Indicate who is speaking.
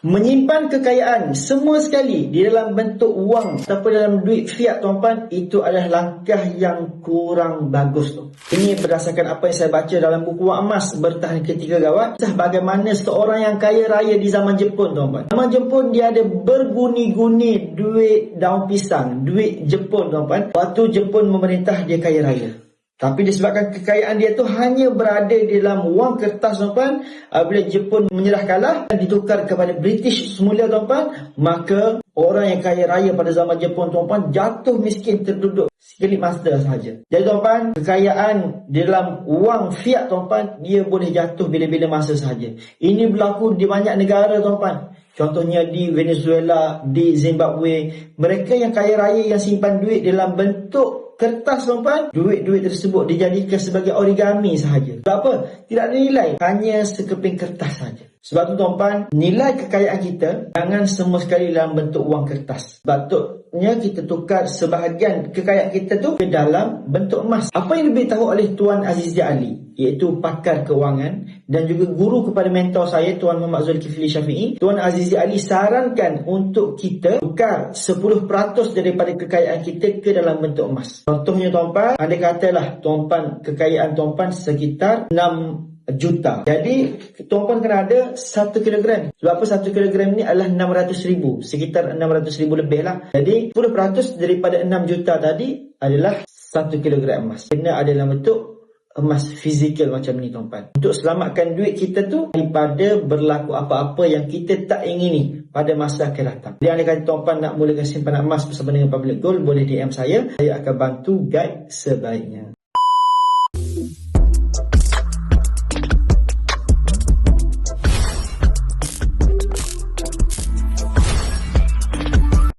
Speaker 1: Menyimpan kekayaan semua sekali di dalam bentuk wang ataupun dalam duit fiat, tuan-tuan, itu adalah langkah yang kurang bagus tu. Ini berdasarkan apa yang saya baca dalam buku Wang Emas Bertahan Ketika Gawat, kisah bagaimana seorang yang kaya raya di zaman Jepun, tuan-tuan. Zaman Jepun dia ada berguni-guni duit daun pisang, duit Jepun, tuan-tuan. Waktu Jepun memerintah, dia kaya raya. Tapi disebabkan kekayaan dia tu hanya berada di dalam wang kertas, tuan-tuan, bila Jepun menyerah kalah dan ditukar kepada British semula, tuan-tuan, maka orang yang kaya raya pada zaman Jepun, tuan-tuan, jatuh miskin terduduk sekelip masa sahaja. Jadi, tuan-tuan, kekayaan di dalam wang fiat, tuan-tuan, dia boleh jatuh bila-bila masa sahaja. Ini berlaku di banyak negara, tuan-tuan. Contohnya di Venezuela, di Zimbabwe. Mereka yang kaya raya yang simpan duit dalam bentuk kertas, tuan-tuan, duit-duit tersebut dijadikan sebagai origami sahaja. Sebab apa? Tidak ada nilai, hanya sekeping kertas sahaja. Sebab tu, tuan-tuan, nilai kekayaan kita jangan semua sekali dalam bentuk wang kertas. Sepatutnya kita tukar sebahagian kekayaan kita tu ke dalam bentuk emas. Apa yang diberitahu oleh Tuan Azizia Ali, iaitu pakar kewangan dan juga guru kepada mentor saya, Tuan Muhammad Zulkifli Syafi'i, Tuan Azizia Ali sarankan untuk kita tukar 10% daripada kekayaan kita ke dalam bentuk emas. Contohnya, tuan-tuan, andai katalah tuan-tuan, kekayaan tuan-tuan sekitar 6 juta. Jadi tuan-tuan kena ada 1 kilogram. Sebab apa? 1 kilogram ni adalah 600,000, sekitar 600,000 lebih lah. Jadi 10% daripada 6 juta tadi adalah 1 kilogram emas. Kena ada dalam bentuk emas fizikal macam ni, tuan-tuan, untuk selamatkan duit kita tu daripada berlaku apa-apa yang kita tak ingini pada masa akan datang. Jadi anda kata tuan-tuan nak mulakan simpanan emas bersama dengan Public Gold, boleh DM saya akan bantu guide sebaiknya.